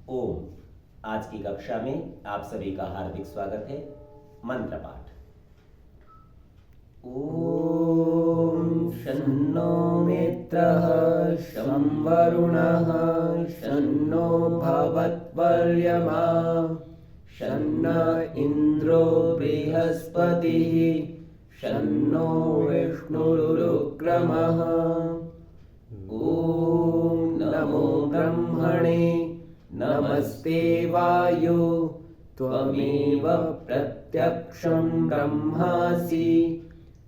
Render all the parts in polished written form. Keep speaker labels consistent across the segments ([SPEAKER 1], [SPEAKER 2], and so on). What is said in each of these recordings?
[SPEAKER 1] ओम। आज की कक्षा में आप सभी का हार्दिक स्वागत है। मंत्र पाठ। ओम शन्नो मित्रः शं वरुणः शन्नो भवत्वर्यमा शन्न इन्द्रो बृहस्पतिः शन्नो विष्णुरुक्रमः। ओम नमो ब्रह्मणे नमस्ते वायु त्वमेव प्रत्यक्षं ब्रह्मासि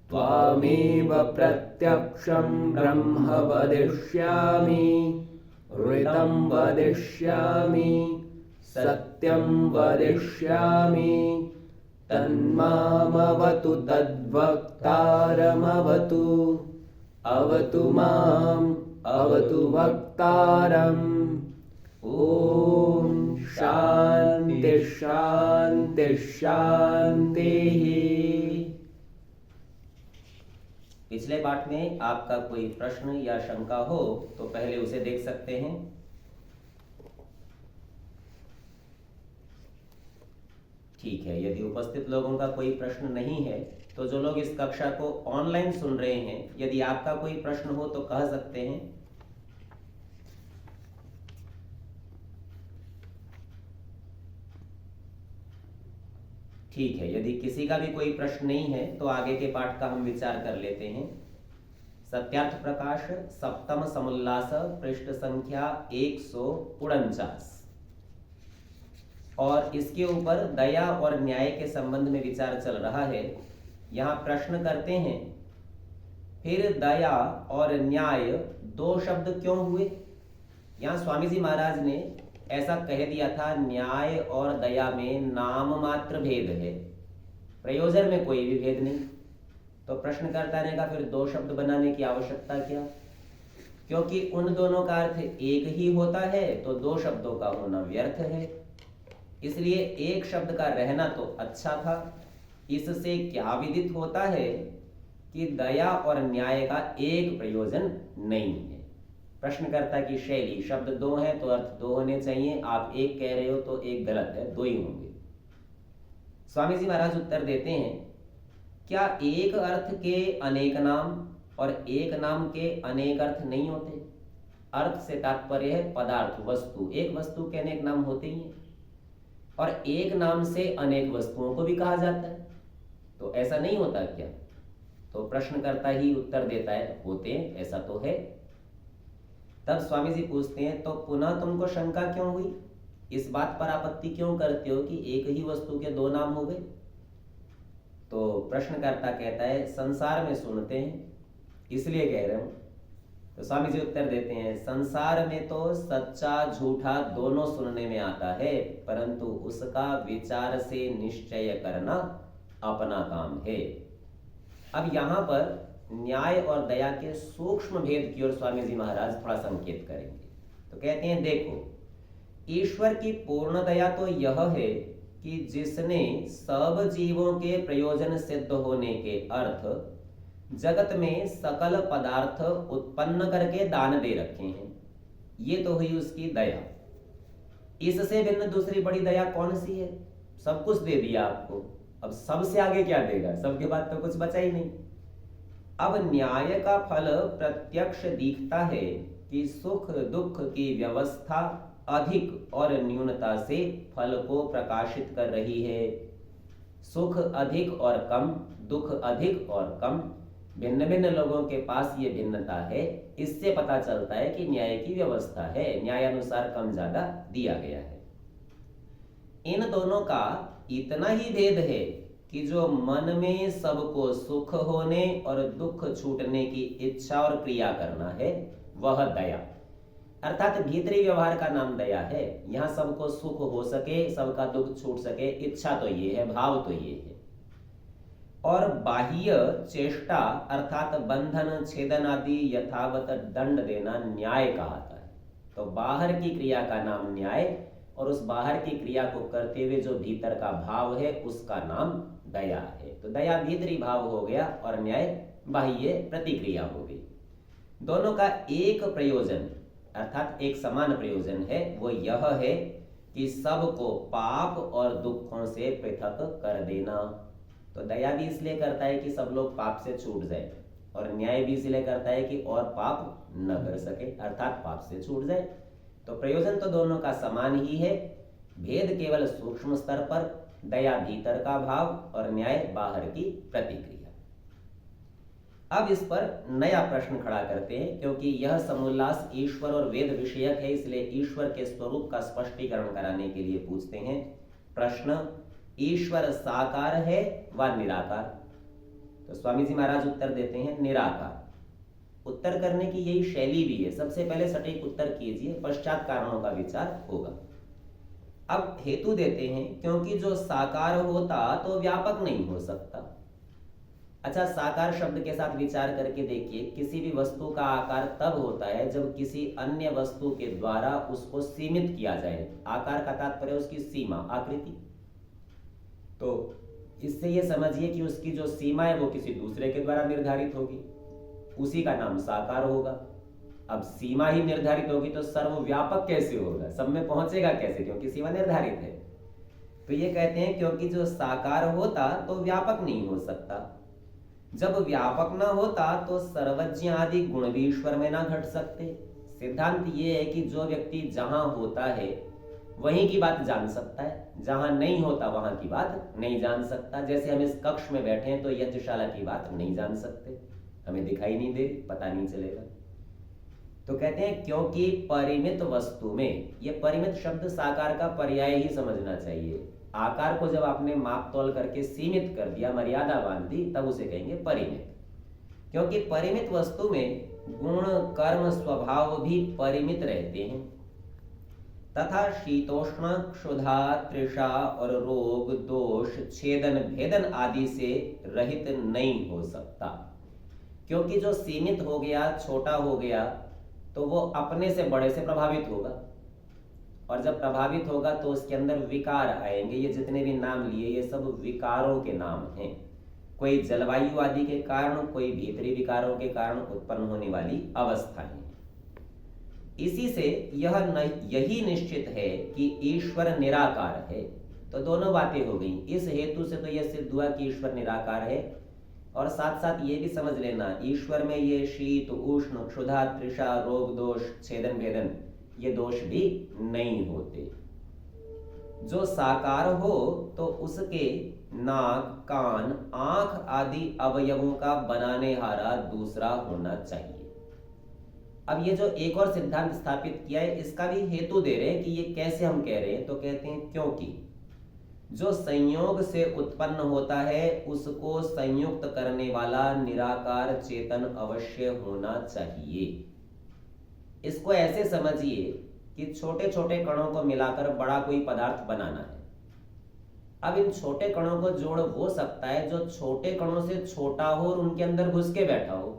[SPEAKER 1] त्वामेव प्रत्यक्षं ब्रह्म वदिष्यामि ऋतं वदिष्यामि सत्यं वदिष्यामि तन्मामवतु तद्वक्तारमवतु अवतु माम् अवतु वक्तारम्। ओम शांति शांति शांति। पिछले पाठ में आपका कोई प्रश्न या शंका हो तो पहले उसे देख सकते हैं। ठीक है, यदि उपस्थित लोगों का कोई प्रश्न नहीं है तो जो लोग इस कक्षा को ऑनलाइन सुन रहे हैं, यदि आपका कोई प्रश्न हो तो कह सकते हैं। ठीक है, यदि किसी का भी कोई प्रश्न नहीं है तो आगे के पाठ का हम विचार कर लेते हैं। सत्यार्थ प्रकाश सप्तम समुल्लास पृष्ठ संख्या 149 और इसके ऊपर दया और न्याय के संबंध में विचार चल रहा है। यहाँ प्रश्न करते हैं, फिर दया और न्याय दो शब्द क्यों हुए? यहाँ स्वामी जी महाराज ने ऐसा कह दिया था, न्याय और दया में नाम मात्र भेद है, प्रयोजन में कोई भी भेद नहीं। तो प्रश्नकर्ता ने कहा फिर दो शब्द बनाने की आवश्यकता क्या? क्योंकि उन दोनों का अर्थ एक ही होता है तो दो शब्दों का होना व्यर्थ है। इसलिए एक शब्द का रहना तो अच्छा था। इससे क्या विदित होता है कि दया और न्याय का एक प्रयोजन नहीं है। प्रश्नकर्ता की शैली, शब्द दो हैं तो अर्थ दो होने चाहिए, आप एक कह रहे हो तो एक गलत है, दो ही होंगे। स्वामी जी महाराज उत्तर देते हैं, क्या एक अर्थ के अनेक नाम और एक नाम के अनेक अर्थ नहीं होते? अर्थ से तात्पर्य है पदार्थ, वस्तु। एक वस्तु के अनेक नाम होते ही हैं और एक नाम से अनेक वस्तुओं को भी कहा जाता है। तो ऐसा नहीं होता क्या? तो प्रश्नकर्ता ही उत्तर देता है, होते हैं, ऐसा तो है। तब स्वामी जी पूछते हैं, तो पुनः तुमको शंका क्यों हुई? इस बात पर आपत्ति क्यों करते हो कि एक ही वस्तु के दो नाम हो गए? तो प्रश्नकर्ता कहता है, संसार में सुनते हैं इसलिए कह रहे हूं। तो स्वामी जी उत्तर देते हैं, संसार में तो सच्चा झूठा दोनों सुनने में आता है, परंतु उसका विचार से निश्चय करना अपना काम है। अब यहाँ पर न्याय और दया के सूक्ष्म भेद की ओर स्वामी जी महाराज थोड़ा संकेत करेंगे। तो कहते हैं, देखो, ईश्वर की पूर्ण दया तो यह है कि जिसने सब जीवों के प्रयोजन सिद्ध होने के अर्थ जगत में सकल पदार्थ उत्पन्न करके दान दे रखे हैं। ये तो हुई उसकी दया। इससे भिन्न दूसरी बड़ी दया कौन सी है? सब कुछ दे दिया आपको, अब सबसे आगे क्या देगा? सबके बाद तो कुछ बचा ही नहीं। अब न्याय का फल प्रत्यक्ष दिखता है कि सुख दुख की व्यवस्था अधिक और न्यूनता से फल को प्रकाशित कर रही है। सुख अधिक और कम, दुख अधिक और कम, भिन्न भिन्न लोगों के पास ये भिन्नता है। इससे पता चलता है कि न्याय की व्यवस्था है, न्याय अनुसार कम ज्यादा दिया गया है। इन दोनों का इतना ही भेद है कि जो मन में सबको सुख होने और दुख छूटने की इच्छा और क्रिया करना है वह दया, अर्थात भीतरी व्यवहार का नाम दया है। यहाँ सबको सुख हो सके, सबका दुख छूट सके, इच्छा तो ये है, भाव तो ये है। और बाह्य चेष्टा अर्थात बंधन छेदन आदि यथावत दंड देना न्याय कहलाता है। तो बाहर की क्रिया का नाम न्याय और उस बाहर की क्रिया को करते हुए जो भीतर का भाव है उसका नाम दया है। तो दया भीतरी भाव हो गया और न्याय बाह्य प्रतिक्रिया हो गई। दोनों का एक प्रयोजन अर्थात एक समान प्रयोजन है, वो यह है कि सबको पाप और दुखों से पृथक कर देना। तो दया भी इसलिए करता है कि सब लोग पाप से छूट जाए, और न्याय भी इसलिए करता है कि और पाप न कर सके, अर्थात पाप से छूट जाए। तो प्रयोजन तो दोनों का समान ही है, भेद केवल सूक्ष्म स्तर पर, दया भीतर का भाव और न्याय बाहर की प्रतिक्रिया। अब इस पर नया प्रश्न खड़ा करते हैं, क्योंकि यह समुल्लास ईश्वर और वेद विषयक है, इसलिए ईश्वर के स्वरूप का स्पष्टीकरण कराने के लिए पूछते हैं प्रश्न, ईश्वर साकार है व निराकार? तो स्वामी जी महाराज उत्तर देते हैं निराकार। उत्तर करने की यही शैली भी है, सबसे पहले सटीक उत्तर कीजिए, पश्चात कारणों का विचार होगा। अब हेतु देते हैं, क्योंकि जो साकार होता तो व्यापक नहीं हो सकता। अच्छा, साकार शब्द के साथ विचार करके देखिए, किसी भी वस्तु का आकार तब होता है जब किसी अन्य वस्तु के द्वारा उसको सीमित किया जाए। आकार का तात्पर्य उसकी सीमा, आकृति। तो इससे ये समझिए कि उसकी जो सीमा है वो किसी दूसरे के द्वारा निर्धारित होगी, उसी का नाम साकार होगा। अब सीमा ही निर्धारित होगी तो सर्वव्यापक कैसे होगा, सब में पहुंचेगा कैसे, क्योंकि सीमा निर्धारित है। तो ये कहते हैं क्योंकि जो साकार होता तो व्यापक नहीं हो सकता। जब व्यापक ना होता तो सर्वज्ञ आदि गुण भी ईश्वर में ना घट सकते। सिद्धांत ये है कि जो व्यक्ति जहां होता है वहीं की बात जान सकता है, जहां नहीं होता वहां की बात नहीं जान सकता। जैसे हम इस कक्ष में बैठे हैं तो यज्ञशाला की बात नहीं जान सकते, हमें दिखाई नहीं दे, पता नहीं चलेगा। तो कहते हैं क्योंकि परिमित वस्तु में, ये परिमित शब्द साकार का पर्याय ही समझना चाहिए। आकार को जब आपने माप तोल करके सीमित कर दिया, मर्यादा बांध दी, तब उसे कहेंगे परिमित। क्योंकि परिमित वस्तु में गुण कर्म स्वभाव भी परिमित रहते हैं, तथा शीतोष्ण क्षुधा तृषा और रोग दोष छेदन भेदन आदि से रहित नहीं हो सकता। क्योंकि जो सीमित हो गया, छोटा हो गया, तो वो अपने से बड़े से प्रभावित होगा, और जब प्रभावित होगा तो उसके अंदर विकार आएंगे। ये जितने भी नाम लिए ये सब विकारों के नाम हैं, कोई जलवायु आदि के कारण, कोई भीतरी विकारों के कारण उत्पन्न होने वाली अवस्थाएं। इसी से यही निश्चित है कि ईश्वर निराकार है। तो दोनों बातें हो गई। इस हेतु से तो यह सिद्ध हुआ कि ईश्वर निराकार है, और साथ साथ ये भी समझ लेना, ईश्वर में ये शीत उष्ण क्षुधा तृषा रोग दोष छेदन भेदन ये दोष भी नहीं होते। जो साकार हो तो उसके नाक कान आंख आदि अवयवों का बनाने हारा दूसरा होना चाहिए। अब ये जो एक और सिद्धांत स्थापित किया है, इसका भी हेतु दे रहे हैं कि ये कैसे हम कह रहे हैं। तो कहते हैं क्योंकि जो संयोग से उत्पन्न होता है उसको संयुक्त करने वाला निराकार चेतन अवश्य होना चाहिए। इसको ऐसे समझिए कि छोटे छोटे कणों को मिलाकर बड़ा कोई पदार्थ बनाना है। अब इन छोटे कणों को जोड़ वो सकता है जो छोटे कणों से छोटा हो और उनके अंदर घुस के बैठा हो।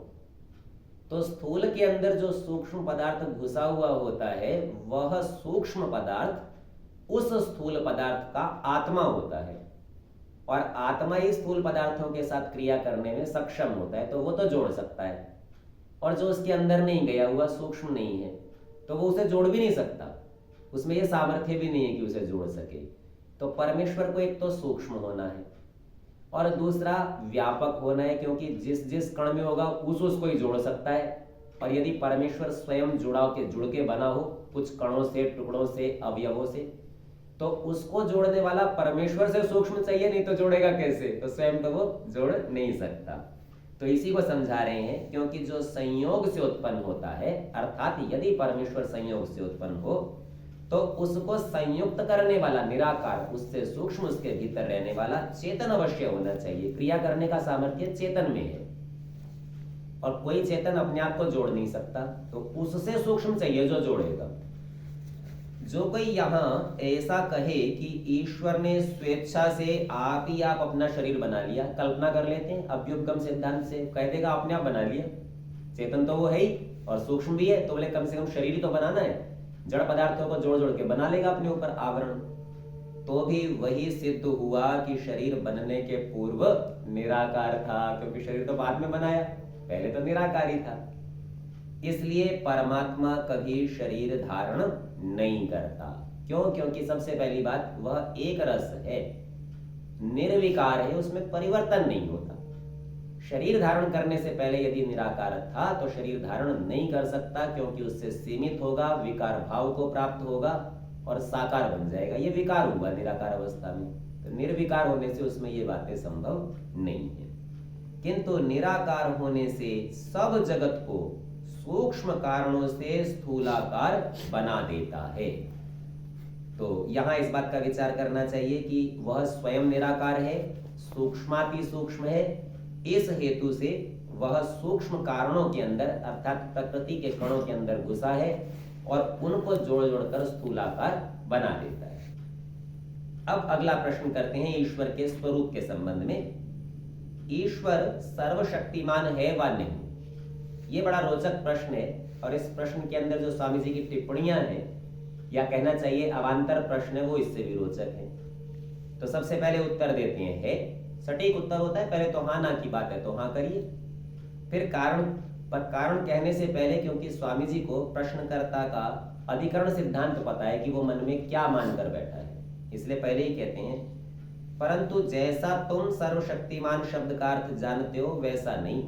[SPEAKER 1] तो स्थूल के अंदर जो सूक्ष्म पदार्थ घुसा हुआ होता है, वह सूक्ष्म पदार्थ उस स्थूल पदार्थ का आत्मा होता है, और आत्मा ही स्थूल पदार्थों के साथ क्रिया करने में सक्षम होता है, तो वो तो जोड़ सकता है। और जो उसके अंदर नहीं गया हुआ, सूक्ष्म नहीं है, तो वो उसे जोड़ भी नहीं सकता, उसमें ये सामर्थ्य भी नहीं है कि उसे जोड़ सके। तो परमेश्वर को एक तो सूक्ष्म होना है और दूसरा व्यापक होना है, क्योंकि जिस जिस कण में होगा उसको ही जोड़ सकता है। और यदि परमेश्वर स्वयं जुड़ के बना हो कुछ कणों से, टुकड़ों से, अवयवों से, तो उसको जोड़ने वाला परमेश्वर से सूक्ष्म चाहिए, नहीं तो जोड़ेगा कैसे? तो स्वयं तो वो जोड़ नहीं सकता। तो इसी को समझा रहे हैं, क्योंकि जो संयोग से उत्पन्न होता है, अर्थात यदि परमेश्वर संयोग से उत्पन्न हो तो उसको संयुक्त करने वाला निराकार, उससे सूक्ष्म, उसके भीतर रहने वाला चेतन अवश्य होना चाहिए। क्रिया करने का सामर्थ्य चेतन में है, और कोई चेतन अपने आप को जोड़ नहीं सकता, तो उससे सूक्ष्म चाहिए जो जोड़ेगा। जो कोई यहाँ ऐसा कहे कि ईश्वर ने स्वेच्छा से आप ही आप अपना शरीर बना लिया, कल्पना कर लेते हैं अभ्युपगम सिद्धांत से, कह देगा आपने आप बना लिया, चेतन तो वो है ही और सूक्ष्म भी है, तो बोले कम से कम शरीर ही तो बनाना है, जड़ पदार्थों को जोड़ जोड़ के बना लेगा अपने ऊपर आवरण। तो भी वही सिद्ध हुआ कि शरीर बनने के पूर्व निराकार था, क्योंकि शरीर तो बाद में बनाया, पहले तो निराकार ही था। इसलिए परमात्मा कभी शरीर धारण नहीं करता। क्यों? क्योंकि सबसे पहली बात, वह एक रस है, निर्विकार है, उसमें परिवर्तन नहीं होता। शरीर धारण करने से पहले यदि निराकार था तो शरीर धारण नहीं कर सकता, क्योंकि उससे सीमित होगा, विकार भाव को प्राप्त होगा और साकार बन जाएगा। ये विकार हुआ निराकार अवस्था में, तो निर्विकार होने से उसमें ये बातें संभव नहीं है। किंतु निराकार होने से सब जगत को सूक्ष्म कारणों से स्थूलाकार बना देता है। तो यहां इस बात का विचार करना चाहिए कि वह स्वयं निराकार है, सूक्ष्माति सूक्ष्म है, इस हेतु से वह सूक्ष्म कारणों के अंदर अर्थात प्रकृति के कणों के अंदर घुसा है और उनको जोड़ जोड़कर स्थूलाकार बना देता है। अब अगला प्रश्न करते हैं ईश्वर के स्वरूप के संबंध में। ईश्वर सर्वशक्तिमान है व नहीं? ये बड़ा रोचक प्रश्न है और इस प्रश्न के अंदर जो स्वामी जी की टिप्पणियां हैं, या कहना चाहिए अवान्तर प्रश्न है, वो इससे भी रोचक है। तो सबसे पहले उत्तर देते हैं है। सटीक उत्तर होता है, पहले तो हाँ ना की बात है तो हाँ करिए, फिर कारण। पर कारण कहने से पहले, क्योंकि स्वामी जी को प्रश्नकर्ता का अधिकरण सिद्धांत पता है कि वो मन में क्या मानकर बैठा है, इसलिए पहले ही कहते हैं परंतु जैसा तुम सर्वशक्तिमान शब्द का अर्थ जानते हो वैसा नहीं,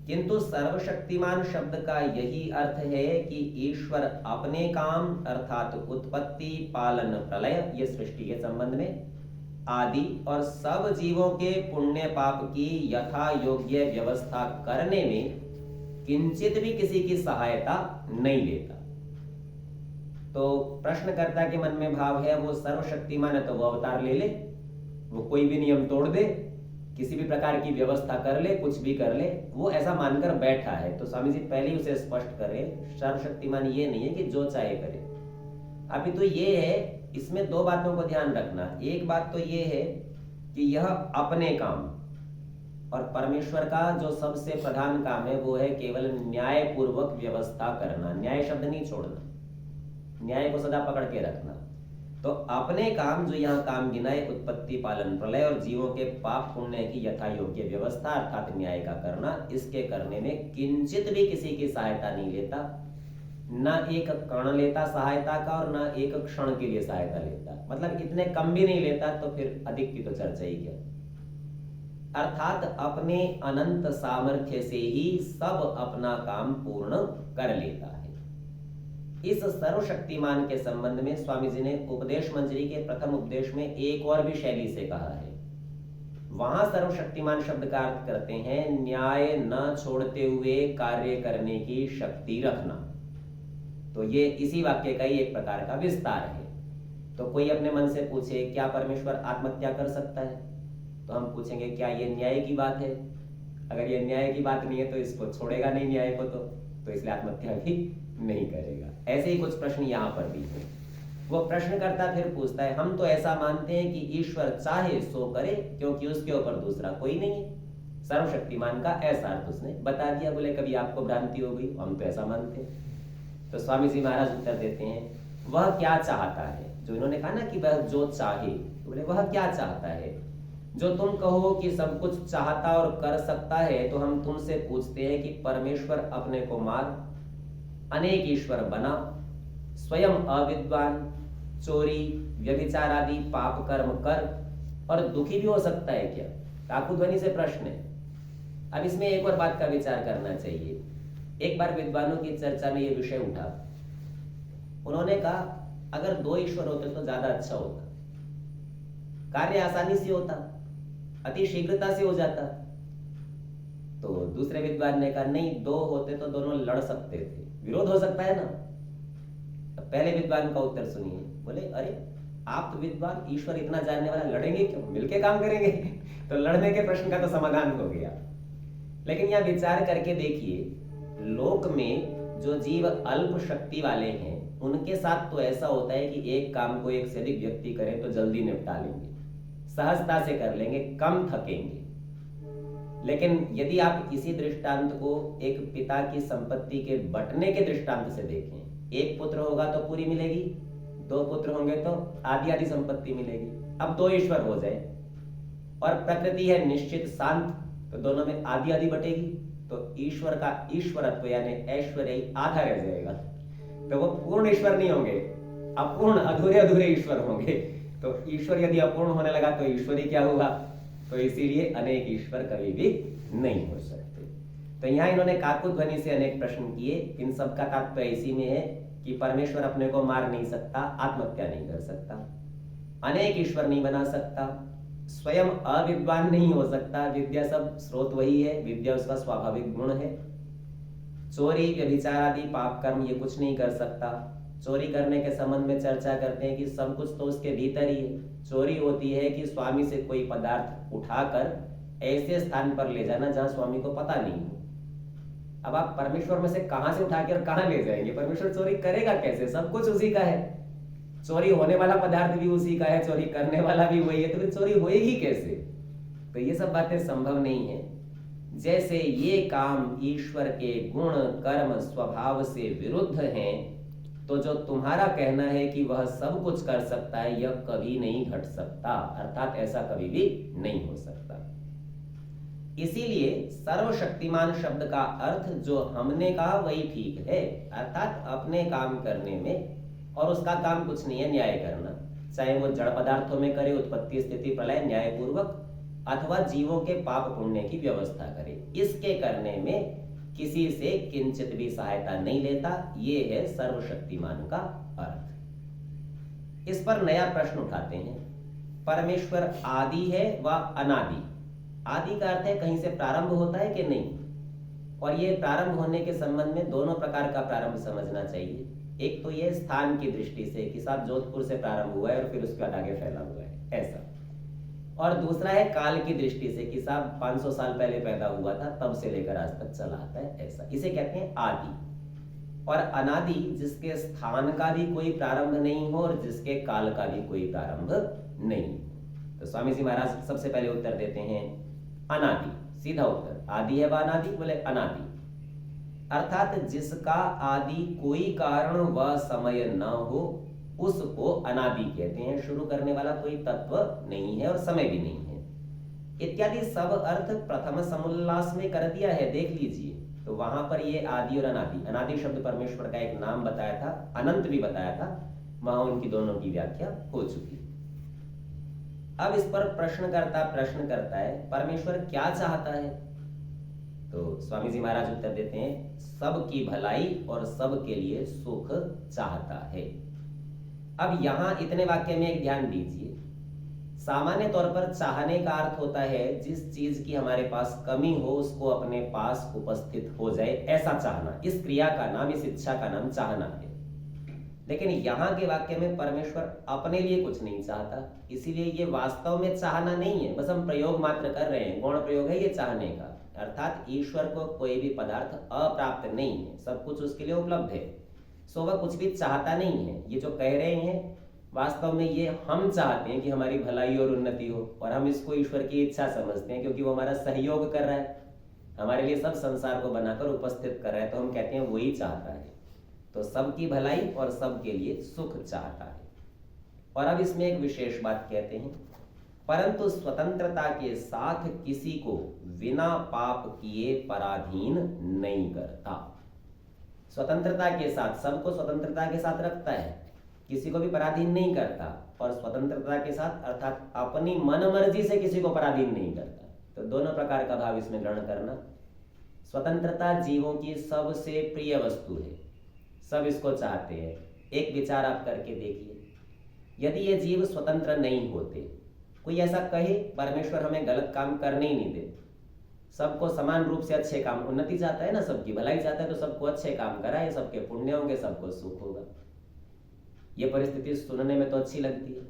[SPEAKER 1] किंतु सर्वशक्तिमान शब्द का यही अर्थ है कि ईश्वर अपने काम अर्थात उत्पत्ति, पालन, प्रलय, ये सृष्टि के संबंध में आदि और सब जीवों के पुण्य पाप की यथा योग्य व्यवस्था करने में किंचित भी किसी की सहायता नहीं लेता। तो प्रश्नकर्ता के मन में भाव है वो सर्वशक्तिमान है तो वो अवतार ले ले, वो कोई भी नियम तोड़ दे, किसी भी प्रकार की व्यवस्था कर ले, कुछ भी कर ले, वो ऐसा मानकर बैठा है। तो स्वामी जी पहले ही उसे स्पष्ट करें, सर्वशक्तिमान ये नहीं है कि जो चाहे करे। अभी तो ये है, इसमें दो बातों को ध्यान रखना। एक बात तो ये है कि यह अपने काम, और परमेश्वर का जो सबसे प्रधान काम है वो है केवल न्याय पूर्वक व्यवस्था करना, न्याय शब्द नहीं छोड़ना, न्याय को सदा पकड़ के रखना। तो अपने काम जो यहाँ काम गिनाए, उत्पत्ति, पालन, प्रलय और जीवों के पाप पुण्य की यथा योग्य व्यवस्था अर्थात न्याय का करना, इसके करने में किंचित भी किसी की सहायता नहीं लेता, ना एक कण लेता सहायता का और ना एक क्षण के लिए सहायता लेता, मतलब इतने कम भी नहीं लेता, तो फिर अधिक की तो चर्चा ही क्या। अर्थात अपने अनंत सामर्थ्य से ही सब अपना काम पूर्ण कर लेता है। इस सर्वशक्तिमान के संबंध में स्वामी जी ने उपदेश मंजरी के प्रथम उपदेश में एक और भी शैली से कहा है। वहां सर्वशक्तिमान शब्द का अर्थ करते हैं न्याय न छोड़ते हुए कार्य करने की शक्ति रखना। तो ये इसी वाक्य का ही एक प्रकार का विस्तार है। तो कोई अपने मन से पूछे क्या परमेश्वर आत्महत्या कर सकता है, तो हम पूछेंगे क्या ये न्याय की बात है? अगर ये न्याय की बात नहीं है तो इसको छोड़ेगा नहीं न्याय को, तो इसलिए आत्महत्या भी नहीं करेगा। ऐसे ही कुछ प्रश्न यहाँ पर भी है। वो प्रश्नकर्ता फिर पूछता है हम तो ऐसा मानते हैं कि ईश्वर चाहे सो करे क्योंकि उसके ऊपर दूसरा कोई नहीं है। सर्वशक्तिमान का ऐसा अर्थ उसने बता दिया। बोले कभी आपको भ्रांति हो गई, हम तो ऐसा मानते हैं। तो स्वामी जी महाराज उत्तर देते हैं वह क्या चाहता है। जो इन्होंने कहा ना कि वह जो चाहे, तो बोले वह क्या चाहता है। जो तुम कहो कि सब कुछ चाहता और कर सकता है, तो हम तुमसे पूछते हैं कि परमेश्वर अपने को मार, अनेक ईश्वर बना, स्वयं अविद्वान, चोरी, व्यभिचार आदि पाप कर्म कर और दुखी भी हो सकता है क्या? काकुध्वनि से प्रश्न है। अब इसमें एक और बात का विचार करना चाहिए। एक बार विद्वानों की चर्चा में यह विषय उठा। उन्होंने कहा अगर दो ईश्वर होते तो ज्यादा अच्छा होता, कार्य आसानी से होता, अति शीघ्रता से हो जाता। तो दूसरे विद्वान ने कहा नहीं, दो होते तो दोनों लड़ सकते थे, विरोध हो सकता है ना। तो पहले विद्वान का उत्तर सुनिए। बोले अरे आप तो विद्वान, ईश्वर इतना जानने वाला, लड़ेंगे क्यों, मिलके काम करेंगे। तो लड़ने के प्रश्न का तो समाधान हो गया। लेकिन यहां विचार करके देखिए, लोक में जो जीव अल्प शक्ति वाले हैं उनके साथ तो ऐसा होता है कि एक काम को एक से अधिक व्यक्ति करें तो जल्दी निपटा लेंगे, सहजता से कर लेंगे, कम थकेंगे। लेकिन यदि आप इसी दृष्टांत को एक पिता की संपत्ति के बंटने के दृष्टांत से देखें, एक पुत्र होगा तो पूरी मिलेगी, दो पुत्र होंगे तो आधी आधी संपत्ति मिलेगी। अब दो ईश्वर हो जाए और प्रकृति है निश्चित शांत, तो दोनों में आधी आधी बटेगी, तो ईश्वर का ईश्वरत्व यानी ऐश्वर्य आधा रह जाएगा, तो वो पूर्ण ईश्वर नहीं होंगे, अपूर्ण अधूरे अधूरे ईश्वर होंगे। तो ईश्वर यदि अपूर्ण होने लगा तो ईश्वर ही क्या हुआ? तो इसीलिए अनेक ईश्वर कभी भी नहीं हो सकते। तो यहाँ इन्होंने काकुत ध्वनि से अनेक प्रश्न किए। इन सब का तात्पर्य इसी में है कि परमेश्वर अपने को मार नहीं सकता, आत्महत्या नहीं कर सकता, अनेक ईश्वर नहीं बना सकता, स्वयं अविद्वान नहीं हो सकता, विद्या सब स्रोत वही है, विद्या उसका स्वाभाविक गुण है। चोरी व्यभिचार आदि पाप कर्म ये कुछ नहीं कर सकता। चोरी करने के संबंध में चर्चा करते हैं कि सब कुछ तो उसके भीतर ही है। चोरी होती है कि स्वामी से कोई पदार्थ उठाकर ऐसे स्थान पर ले जाना जहां स्वामी को पता नहीं हो। अब आप परमेश्वर में से कहां से उठाकर कहां ले जाएंगे? परमेश्वर चोरी करेगा कैसे? सब कुछ उसी का है, चोरी होने वाला पदार्थ भी उसी का है, चोरी करने वाला भी वही है, तो फिर चोरी होएगी कैसे? तो ये सब बातें संभव नहीं है। जैसे ये काम ईश्वर के गुण कर्म स्वभाव से विरुद्ध हैं, तो जो तुम्हारा कहना है कि वह सब कुछ कर सकता है, यह कभी नहीं घट सकता, अर्थात ऐसा कभी भी नहीं हो सकता। इसीलिए सर्वशक्तिमान शब्द का अर्थ जो हमने कहा वही ठीक है, अर्थात अपने काम करने में, और उसका काम कुछ नहीं है न्याय करना, चाहे वो जड़ पदार्थों में करे, उत्पत्ति स्थिति प्रलय न्यायपूर्वक, अथवा जीवों के पाप पुण्य की व्यवस्था करे। इसके करने में किसी से किंचित भी सहायता नहीं लेता। ये है सर्वशक्तिमान का अर्थ। इस पर नया प्रश्न उठाते हैं, परमेश्वर आदि है व अनादि? आदि का अर्थ है कहीं से प्रारंभ होता है कि नहीं, और ये प्रारंभ होने के संबंध में दोनों प्रकार का प्रारंभ समझना चाहिए। एक तो ये स्थान की दृष्टि से कि साहब जोधपुर से प्रारंभ हुआ है और फिर उसके बाद आगे फैला हुआ है, ऐसा। और दूसरा है काल की दृष्टि से कि साहब 500 साल पहले पैदा हुआ था, तब से लेकर आज तक चला आता है, ऐसा। इसे कहते हैं आदि। और अनादि जिसके स्थान का भी कोई प्रारंभ नहीं हो और जिसके काल का भी कोई प्रारंभ नहीं। तो स्वामी जी महाराज सबसे पहले उत्तर देते हैं अनादि, सीधा उत्तर। आदि है व अनादि? बोले अनादि, अर्थात जिसका आदि कोई कारण व समय न हो उसको अनादि कहते हैं। शुरू करने वाला कोई तत्व नहीं है और समय भी नहीं है, इत्यादि सब अर्थ प्रथम समुल्लास में कर दिया है, देख लीजिए। तो वहां पर ये आदि और अनादि, अनादि शब्द परमेश्वर का एक नाम बताया था, अनंत भी बताया था, वहां उनकी दोनों की व्याख्या हो चुकी। अब इस पर प्रश्न करता है परमेश्वर क्या चाहता है? तो स्वामी जी महाराज उत्तर देते हैं सबकी भलाई और सबके लिए सुख चाहता है। अब यहां इतने वाक्य में एक ध्यान दीजिए। सामान्य तौर पर चाहने का अर्थ होता है जिस चीज की हमारे पास कमी हो उसको अपने पास उपस्थित हो जाए, ऐसा चाहना। इस क्रिया का नाम, इस इच्छा का नाम चाहना है। लेकिन यहां के वाक्य में परमेश्वर अपने लिए कुछ नहीं चाहता, इसीलिए ये वास्तव में चाहना नहीं है, बस हम प्रयोग मात्र कर रहे हैं, गौण प्रयोग है ये चाहने का। अर्थात ईश्वर को कोई भी पदार्थ अप्राप्त नहीं है, सब कुछ उसके लिए उपलब्ध है, सो वह कुछ भी चाहता नहीं है। ये जो कह रहे हैं वास्तव में ये हम चाहते हैं कि हमारी भलाई और उन्नति हो, और हम इसको ईश्वर की इच्छा समझते हैं क्योंकि वो हमारा सहयोग कर रहा है, हमारे लिए सब संसार को बनाकर उपस्थित कर रहा है, तो हम कहते हैं वही चाहता है। तो सबकी भलाई और सबके लिए सुख चाहता है। और अब इसमें एक विशेष बात कहते हैं, परंतु स्वतंत्रता के साथ किसी को बिना पाप किए पराधीन नहीं करता। स्वतंत्रता के साथ, सबको स्वतंत्रता के साथ रखता है, किसी को भी पराधीन नहीं करता। और स्वतंत्रता के साथ अर्थात अपनी मन मर्जी से किसी को पराधीन नहीं करता। तो दोनों प्रकार का भाव इसमें ग्रहण करना। स्वतंत्रता जीवों की सबसे प्रिय वस्तु है, सब इसको चाहते हैं। एक विचार आप करके देखिए, यदि ये जीव स्वतंत्र नहीं होते, कोई ऐसा कहे परमेश्वर हमें गलत काम करने ही नहीं दे, सबको समान रूप से अच्छे काम, उन्नति चाहता है ना, सबकी भलाई चाहता है, तो सबको अच्छे काम कराए, सबके पुण्य होंगे, सबको सुख होगा। ये परिस्थिति सुनने में तो अच्छी लगती है,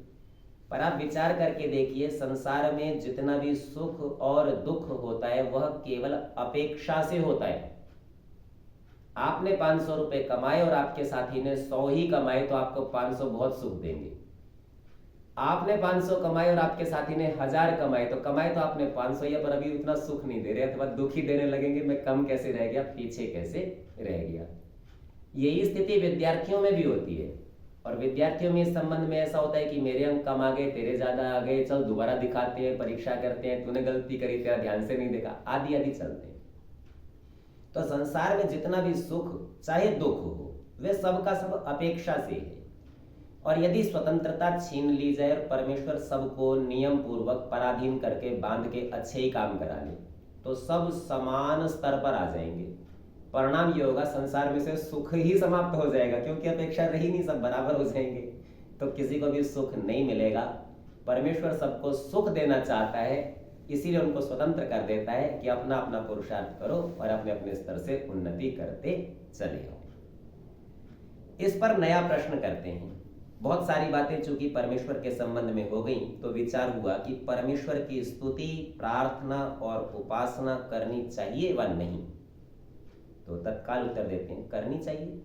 [SPEAKER 1] पर आप विचार करके देखिए, संसार में जितना भी सुख और दुख होता है वह केवल अपेक्षा से होता है। आपने 500 रुपए कमाए और आपके साथी ने 100 ही कमाए तो आपको 500 बहुत सुख देंगे। आपने 500 कमाए और आपके साथी ने 1000 कमाए, तो कमाए तो आपने 500 ही, पर अभी उतना सुख नहीं दे रहे, अथवा दुखी देने लगेंगे, मैं कम कैसे रह गया, पीछे कैसे रह गया। यही स्थिति विद्यार्थियों में भी होती है। और विद्यार्थियों में इस संबंध में ऐसा होता है कि मेरे अंक कम आ गए, तेरे ज्यादा आ गए, चल दोबारा दिखाते हैं, परीक्षा करते हैं, तूने गलती करी, तेरा ध्यान से नहीं देखा, आदि आदि चलते हैं। तो संसार में जितना भी सुख चाहे दुख हो, वे सब का सब अपेक्षा से है। और यदि स्वतंत्रता छीन ली जाए और परमेश्वर सबको नियम पूर्वक पराधीन करके बांध के अच्छे ही काम करा ले, तो सब समान स्तर पर आ जाएंगे। परिणाम ये होगा, संसार में से सुख ही समाप्त हो जाएगा, क्योंकि अपेक्षा रही नहीं, सब बराबर हो जाएंगे, तो किसी को भी सुख नहीं मिलेगा। परमेश्वर सबको सुख देना चाहता है, इसीलिए उनको स्वतंत्र कर देता है कि अपना अपना पुरुषार्थ करो और अपने अपने स्तर से उन्नति करते चले आओ। इस पर नया प्रश्न करते हैं। बहुत सारी बातें चूंकि परमेश्वर के संबंध में हो गई, तो विचार हुआ कि परमेश्वर की स्तुति, प्रार्थना और उपासना करनी चाहिए व नहीं। तो तत्काल उत्तर देते हैं, करनी चाहिए।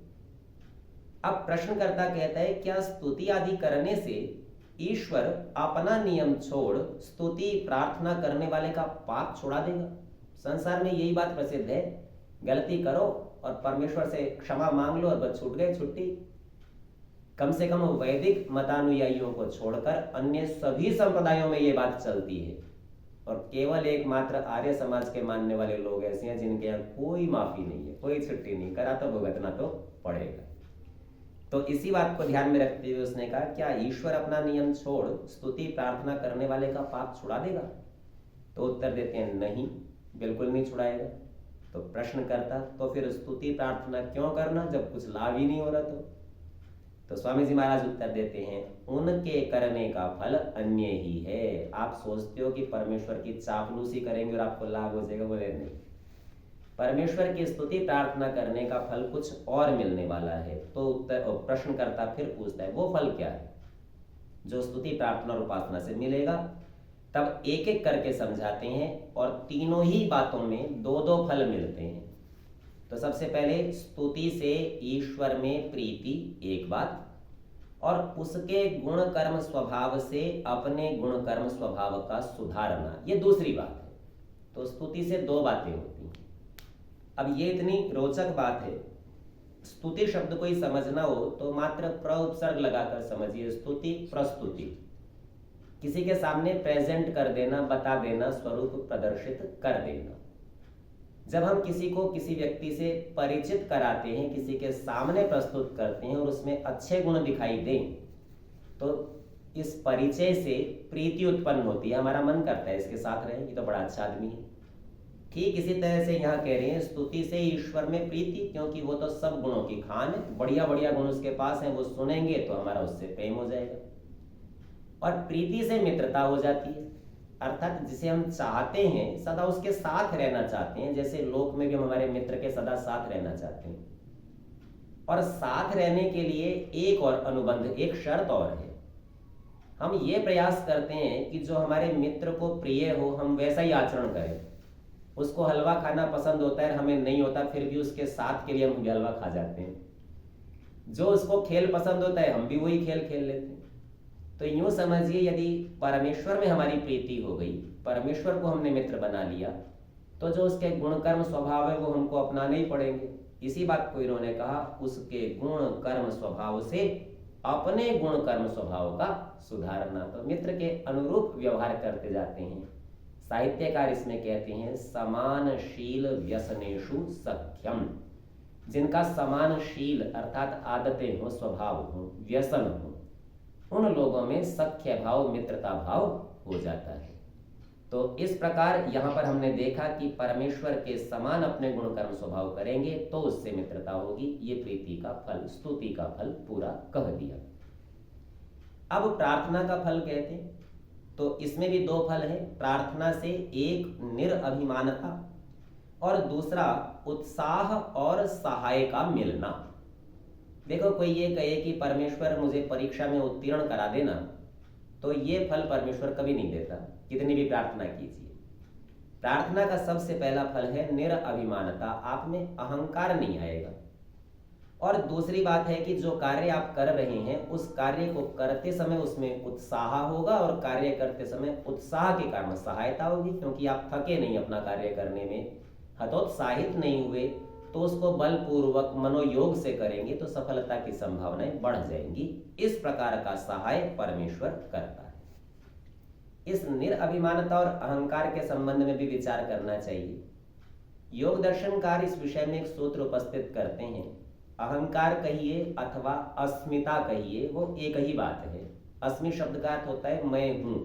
[SPEAKER 1] अब प्रश्नकर्ता कहता है, क्या स्तुति आदि करने से ईश्वर अपना नियम छोड़ स्तुति प्रार्थना करने वाले का पाप छुड़ा देगा? संसार में यही बात प्रसिद्ध है, गलती करो और परमेश्वर से क्षमा मांग लो और बस छूट गए, छुट्टी। कम से कम वैदिक मतानुयायियों को छोड़कर अन्य सभी संप्रदायों में ये बात चलती है, और केवल एकमात्र आर्य समाज के मानने वाले लोग ऐसे हैं जिनके यहाँ कोई माफी नहीं है, कोई छुट्टी नहीं, करा तो भुगतना तो पड़ेगा। तो इसी बात को ध्यान में रखते हुए उसने कहा, क्या ईश्वर अपना नियम छोड़ स्तुति प्रार्थना करने वाले का पाप छुड़ा देगा? तो उत्तर देते हैं, नहीं, बिल्कुल नहीं छुड़ाएगा। तो प्रश्न करता, तो फिर स्तुति प्रार्थना क्यों करना जब कुछ लाभ ही नहीं हो रहा? तो स्वामी जी महाराज उत्तर देते हैं, उनके करने का फल अन्य ही है। आप सोचते हो कि परमेश्वर की चापलूसी करेंगे और आपको लाभ हो जाएगा, बोले नहीं। परमेश्वर की स्तुति प्रार्थना करने का फल कुछ और मिलने वाला है। तो उत्तर प्रश्नकर्ता फिर पूछता है, वो फल क्या है जो स्तुति प्रार्थना और उपासना से मिलेगा? तब एक एक करके समझाते हैं, और तीनों ही बातों में दो दो फल मिलते हैं। तो सबसे पहले स्तुति से ईश्वर में प्रीति, एक बात, और उसके गुण कर्म स्वभाव से अपने गुण कर्म स्वभाव का सुधारना, ये दूसरी बात है। तो स्तुति से दो बातें होती हैं। अब ये इतनी रोचक बात है, स्तुति शब्द को ही समझना हो तो मात्र प्र उपसर्ग लगाकर समझिए। स्तुति प्रस्तुति, किसी के सामने प्रेजेंट कर देना, बता देना, स्वरूप प्रदर्शित कर देना। जब हम किसी को किसी व्यक्ति से परिचित कराते हैं, किसी के सामने प्रस्तुत करते हैं और उसमें अच्छे गुण दिखाई दें, तो इस परिचय से प्रीति उत्पन्न होती है, हमारा मन करता है इसके साथ रहें, ये तो बड़ा अच्छा आदमी है। ठीक इसी तरह से यहाँ कह रहे हैं, स्तुति से ईश्वर में प्रीति, क्योंकि वो तो सब गुणों की खान है, बढ़िया बढ़िया गुण उसके पास हैं, वो सुनेंगे तो हमारा उससे प्रेम हो जाएगा। और प्रीति से मित्रता हो जाती है, अर्थात जिसे हम चाहते हैं, सदा उसके साथ रहना चाहते हैं, जैसे लोक में भी हम हमारे मित्र के सदा साथ रहना चाहते हैं। और साथ रहने के लिए एक और अनुबंध, एक शर्त और है, हम ये प्रयास करते हैं कि जो हमारे मित्र को प्रिय हो हम वैसा ही आचरण करें। उसको हलवा खाना पसंद होता है, हमें नहीं होता, फिर भी उसके साथ के लिए हम भी हलवा खा जाते हैं। जो उसको खेल पसंद होता है, हम भी वही खेल खेल लेते हैं। तो यूं समझिए, यदि परमेश्वर में हमारी प्रीति हो गई, परमेश्वर को हमने मित्र बना लिया, तो जो उसके गुण कर्म स्वभाव है वो हमको अपनाने ही पड़ेंगे। इसी बात को इन्होंने कहा, उसके गुण कर्म स्वभाव से अपने गुण कर्म स्वभाव का सुधारना। तो मित्र के अनुरूप व्यवहार करते जाते हैं। साहित्यकार इसमें कहते हैं, समानशील व्यसनेषु सख्यम। जिनका समानशील अर्थात आदतें हो, स्वभाव हो, व्यसन हो, उन लोगों में सख्य भाव, मित्रता भाव हो जाता है। तो इस प्रकार यहाँ पर हमने देखा कि परमेश्वर के समान अपने गुण कर्म स्वभाव करेंगे तो उससे मित्रता होगी। ये प्रीति का फल, स्तुति का फल पूरा कह दिया। अब प्रार्थना का फल कहते हैं, तो इसमें भी दो फल है। प्रार्थना से एक निरअभिमानता और दूसरा उत्साह और सहाय का मिलना। देखो, कोई ये कहे कि परमेश्वर मुझे परीक्षा में उत्तीर्ण करा देना, तो ये फल परमेश्वर कभी नहीं देता, कितनी भी प्रार्थना कीजिए। प्रार्थना का सबसे पहला फल है निरअभिमानता, आप में अहंकार नहीं आएगा। और दूसरी बात है कि जो कार्य आप कर रहे हैं उस कार्य को करते समय उसमें उत्साह होगा, और कार्य करते समय उत्साह के कारण सहायता होगी, क्योंकि आप थके नहीं अपना कार्य करने में, हतोत्साहित नहीं हुए, तो उसको बलपूर्वक मनोयोग से करेंगे तो सफलता की संभावनाएं बढ़ जाएंगी। इस प्रकार का सहाय परमेश्वर करता है। इस निरअभिमानता और अहंकार के संबंध में भी विचार करना चाहिए। योग दर्शनकार इस विषय में एक सूत्र उपस्थित करते हैं। अहंकार कहिए अथवा अस्मिता कहिए, वो एक ही बात है। अस्मि शब्द का अर्थ होता है मैं हूं,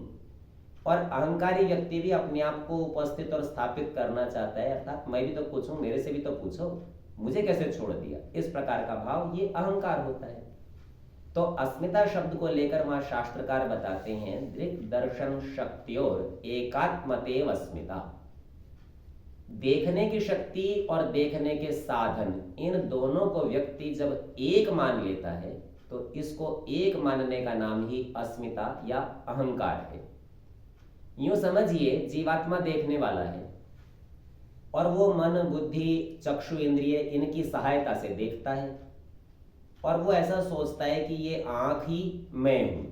[SPEAKER 1] और अहंकारी व्यक्ति भी अपने आप को उपस्थित और स्थापित करना चाहता है, अर्थात मैं भी तो कुछ हूं, मेरे से भी तो पूछो, मुझे कैसे छोड़ दिया, इस प्रकार का भाव, ये अहंकार होता है। तो अस्मिता शब्द को लेकर वहां शास्त्रकार बताते हैं, दृक् दर्शन शक्तियोर एकात्मतेव अस्मिता। देखने की शक्ति और देखने के साधन, इन दोनों को व्यक्ति जब एक मान लेता है तो इसको एक मानने का नाम ही अस्मिता या अहंकार है। यूं समझिए, जीवात्मा देखने वाला है और वो मन बुद्धि चक्षु इंद्रिय इनकी सहायता से देखता है, और वो ऐसा सोचता है कि ये आंख ही मैं हूं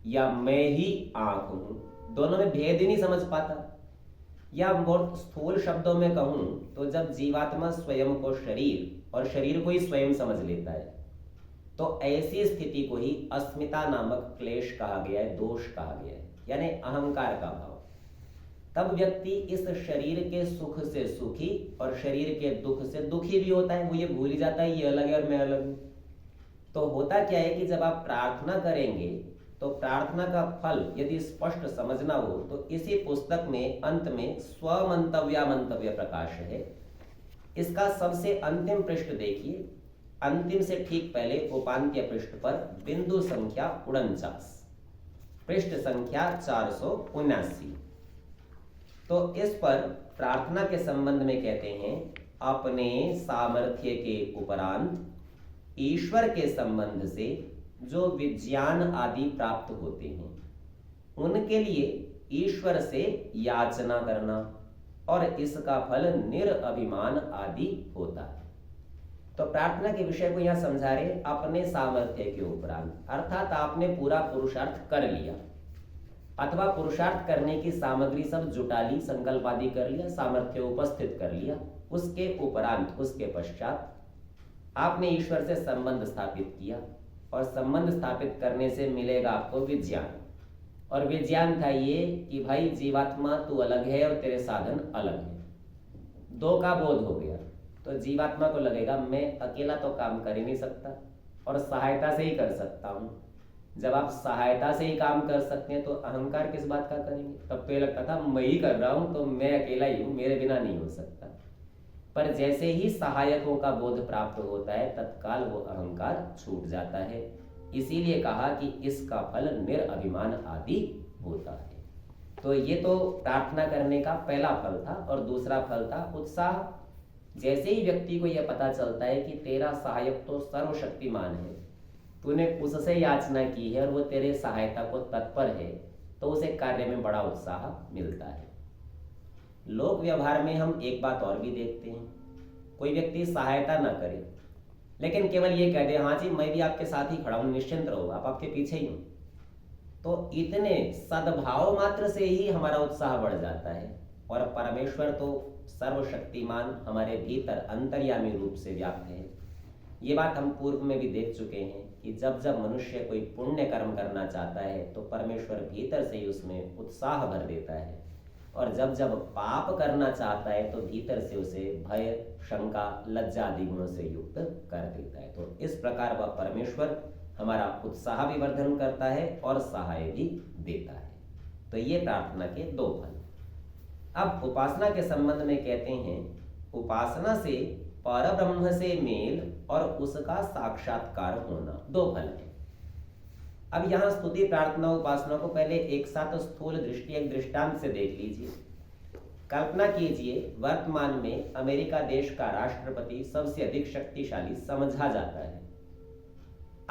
[SPEAKER 1] या मैं ही आंख हूं। दोनों में भेद ही नहीं समझ पाता। या बहुत स्थूल शब्दों में कहूं तो जब जीवात्मा स्वयं को शरीर और शरीर को ही स्वयं समझ लेता है, तो ऐसी स्थिति को ही अस्मिता नामक क्लेश कहा गया है, दोष कहा गया है, यानी अहंकार का भाव। तब व्यक्ति इस शरीर के सुख से सुखी और शरीर के दुख से दुखी भी होता है। वो ये भूल ही जाता है ये अलग है और मैं अलग हूं। तो होता क्या है कि जब आप प्रार्थना करेंगे तो प्रार्थना का फल यदि स्पष्ट समझना हो तो इसी पुस्तक में अंत में स्वमंतव्या मंतव्य प्रकाश है। इसका सबसे अंतिम पृष्ठ देखिए, अंतिम से ठीक पहले उपांत्य पृष्ठ पर बिंदु संख्या 49, पृष्ठ संख्या 479। तो इस पर प्रार्थना के संबंध में कहते हैं, अपने सामर्थ्य के उपरांत ईश्वर के संबंध से जो विज्ञान आदि प्राप्त होते हैं, उनके लिए ईश्वर से याचना करना, और इसका फल निरअभिमान आदि होता है। तो प्रार्थना के विषय को यहां समझा रहे, अपने सामर्थ्य के उपरांत, अर्थात आपने पूरा पुरुषार्थ कर लिया अथवा पुरुषार्थ करने की सामग्री सब जुटा ली, संकल्प आदि कर लिया, सामर्थ्य उपस्थित कर लिया, उसके उपरांत उसके पश्चात आपने ईश्वर से संबंध स्थापित किया, और संबंध स्थापित करने से मिलेगा आपको विज्ञान। और विज्ञान था ये कि भाई जीवात्मा तू अलग है और तेरे साधन अलग है, दो का बोध हो गया। तो जीवात्मा को लगेगा मैं अकेला तो काम कर ही नहीं सकता और सहायता से ही कर सकता हूं। जब आप सहायता से ही काम कर सकते हैं तो अहंकार किस बात का करेंगे। तब तो ये लगता था मैं ही कर रहा हूं तो मैं अकेला ही हूं, मेरे बिना नहीं हो सकता। पर जैसे ही सहायकों का बोध प्राप्त होता है तत्काल वो अहंकार छूट जाता है। इसीलिए कहा कि इसका फल निरअभिमान आदि होता है। तो ये तो प्रार्थना करने का पहला फल था, और दूसरा फल था उत्साह। जैसे ही व्यक्ति को यह पता चलता है कि तेरा सहायक तो सर्वशक्तिमान है, तूने उससे याचना की है और वो तेरे सहायता को तत्पर है, तो उसे कार्य में बड़ा उत्साह मिलता है। लोक व्यवहार में हम एक बात और भी देखते हैं, कोई व्यक्ति सहायता ना करे लेकिन केवल ये कह दे, हाँ जी मैं भी आपके साथ ही खड़ा हूं, निश्चिंत रहो, आप आपके पीछे ही हूं, तो इतने सद्भाव मात्र से ही हमारा उत्साह बढ़ जाता है। और परमेश्वर तो सर्वशक्तिमान हमारे भीतर अंतर्यामी रूप से व्याप्त है। ये बात हम पूर्व में भी देख चुके हैं कि जब जब मनुष्य कोई पुण्य कर्म करना चाहता है तो परमेश्वर भीतर से ही उसमें उत्साह भर देता है, और जब जब पाप करना चाहता है तो भीतर से उसे भय शंका लज्जा आदि गुणों से युक्त कर देता है। तो इस प्रकार वह परमेश्वर हमारा उत्साह भी वर्धन करता है और सहाय भी देता है। तो ये प्रार्थना के दो फल। अब उपासना के संबंध में कहते हैं, उपासना से परब्रह्म से मेल और उसका साक्षात्कार होना, दो फल है। अब यहां स्तुति प्रार्थना उपासना को पहले एक साथ स्थूल दृष्टि एक दृष्टांत से देख लीजिए। कल्पना कीजिए वर्तमान में अमेरिका देश का राष्ट्रपति सबसे अधिक शक्तिशाली समझा जाता है।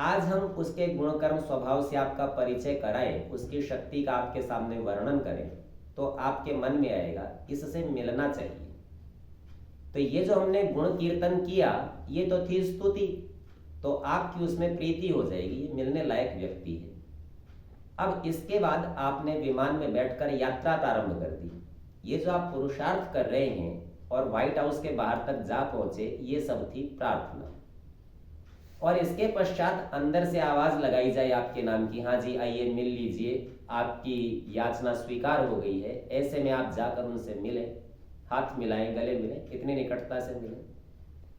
[SPEAKER 1] आज हम उसके गुणकर्म स्वभाव से आपका परिचय कराएं, उसकी शक्ति का आपके सामने वर्णन करें, तो आपके मन में आएगा इससे मिलना चाहिए। तो ये जो हमने गुण कीर्तन किया ये तो थी स्तुति, तो आपकी उसमें प्रीति हो जाएगी, ये मिलने लायक व्यक्ति है। अब इसके बाद आपने विमान में बैठकर यात्रा प्रारंभ कर दी। ये जो आप पुरुषार्थ कर रहे हैं और व्हाइट हाउस के बाहर तक जा पहुंचे, ये सब थी प्रार्थना। और इसके पश्चात अंदर से आवाज लगाई जाए आपके नाम की, हाँ जी आइए मिल लीजिए, आपकी याचना स्वीकार हो गई है। ऐसे में आप जाकर उनसे मिले, हाथ मिलाएं, गले मिलें, इतनी निकटता से मिलें।